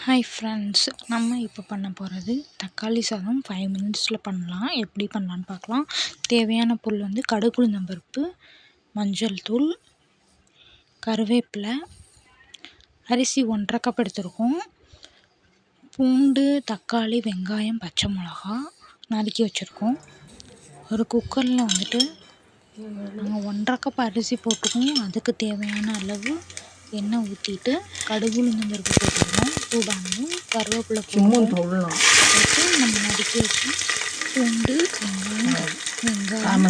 Hi friends, நம்ம இப்போ பண்ண போகிறது தக்காளி சாதம் 5 மினிட்ஸில் பண்ணலாம். எப்படி பண்ணலான்னு பார்க்கலாம். தேவையான பொருள் வந்து கடுகு உளுந்தம் பருப்பு, மஞ்சள் தூள், கருவேப்பிலை, அரிசி 1½ கப் எடுத்துருக்கோம். பூண்டு, தக்காளி, வெங்காயம், பச்சை மிளகா நறுக்கி வச்சுருக்கோம். ஒரு குக்கரில் வந்துட்டு நாங்கள் 1½ கப் அரிசி போட்டுக்கோம். அதுக்கு தேவையான அளவு எண்ணெய் ஊற்றிட்டு கடுகு உளுந்தம் பருப்பு போட்டுக்கணும். சூடானதும் கருவேப்பிலை போட்டு நம்ம நறுக்கி வச்சு பூண்டு, வெங்காயம்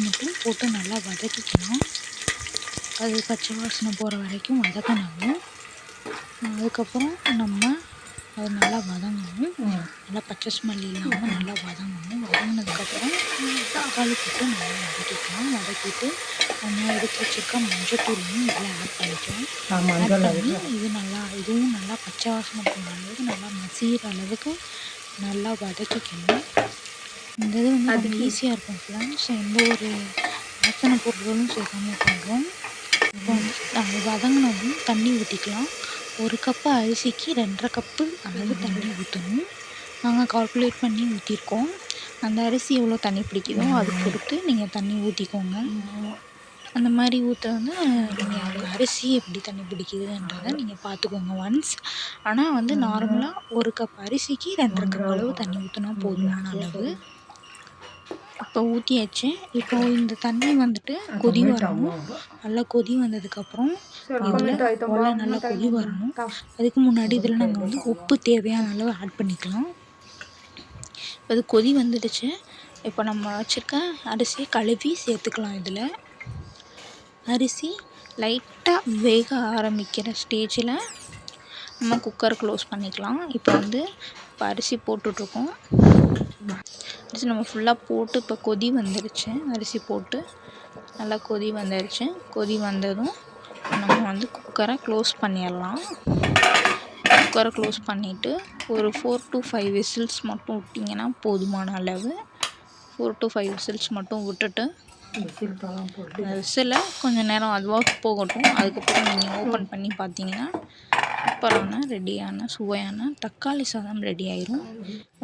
மட்டும் போட்டு நல்லா வதக்கிக்கலாம். அது பச்சை வாசனை போகிற வரைக்கும் வதக்கணும். அதுக்கப்புறம் நம்ம அது நல்லா வதங்கணும். நல்லா பச்சை ஸ்மெல் இல்லாமல் நல்லா வதங்கணும். வதங்கினதுக்கப்புறம் தக்காளி போட்டு நல்லா வதக்கிக்கலாம். வதக்கிட்டு நம்ம எடுத்து வச்சுருக்க மஞ்சத்தூளையும் இதில் ஆட் பண்ணிக்கலாம். இதுவும் நல்லா பச்சை வாசனை போகிற அளவுக்கு நல்லா மசிகிற அளவுக்கு நல்லா வதக்கிக்கணும். இந்த இது வந்து ரொம்ப ஈஸியாக இருக்கும் ஃப்ரெண்ட்ஸ். எந்த ஒரு வாசனை பொருட்களும் சேர்க்காம பண்ணுறோம். இப்போ வந்து நம்ம வதங்கினதும் தண்ணி ஊற்றிக்கலாம். 1 கப்பு அரிசிக்கு 2½ கப்பு அளவு தண்ணி ஊற்றணும். நாங்கள் கால்குலேட் பண்ணி ஊற்றிருக்கோம். அந்த அரிசி எவ்வளோ தண்ணி பிடிக்குதோ அதுக்கு பொறுத்து நீங்கள் தண்ணி ஊற்றிக்கோங்க. அந்த மாதிரி ஊற்ற வந்து நீங்கள் அரிசி எப்படி தண்ணி பிடிக்குதுன்றதை நீங்கள் பார்த்துக்கோங்க ஒன்ஸ். ஆனால் வந்து நார்மலாக 1 கப் அரிசிக்கு 2½ கப் அளவு தண்ணி ஊற்றினா போதுமான அளவு. இப்போ ஊற்றியாச்சு. இப்போ இந்த தண்ணி வந்துட்டு கொதி வரணும். நல்லா கொதி வந்ததுக்கப்புறம் இதில் நல்லா கொதி வரணும். அதுக்கு முன்னாடி இதில் நாங்கள் வந்து உப்பு தேவையான அளவு ஆட் பண்ணிக்கலாம். அது கொதி வந்துடுச்சு. இப்போ நம்ம வச்சுருக்க அரிசியை கழுவி சேர்த்துக்கலாம். இதில் அரிசி லைட்டாக வேக ஆரம்பிக்கிற ஸ்டேஜில் நம்ம குக்கரை க்ளோஸ் பண்ணிக்கலாம். இப்போ அரிசி போட்டுட்ருக்கோம். அரிசி நம்ம ஃபுல்லாக போட்டு இப்போ கொதி வந்துடுச்சு. அரிசி போட்டு நல்லா கொதி வந்துடுச்சு. கொதி வந்ததும் நம்ம குக்கரை க்ளோஸ் பண்ணிடலாம். குக்கரை க்ளோஸ் பண்ணிவிட்டு ஒரு 4 to 5 விசில்ஸ் மட்டும் விட்டிங்கன்னா போதுமான அளவு. 4 to 5 விசில்ஸ் மட்டும் விட்டுட்டு விசிலை கொஞ்சம் நேரம் அதுவாக போகட்டும். அதுக்கப்புறம் நீங்கள் ஓப்பன் பண்ணி பார்த்தீங்கன்னா சூப்பரான ரெடியான சுவையான தக்காளி சாதம் ரெடி ஆயிரும்.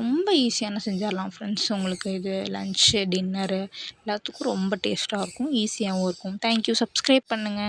ரொம்ப ஈஸியான செஞ்சிடலாம் ஃப்ரெண்ட்ஸ். உங்களுக்கு இது லன்ச்சு, டின்னரு எல்லாத்துக்கும் ரொம்ப டேஸ்ட்டாக இருக்கும். ஈஸியாகவும் இருக்கும். தேங்க்யூ. சப்ஸ்கிரைப் பண்ணுங்கள்.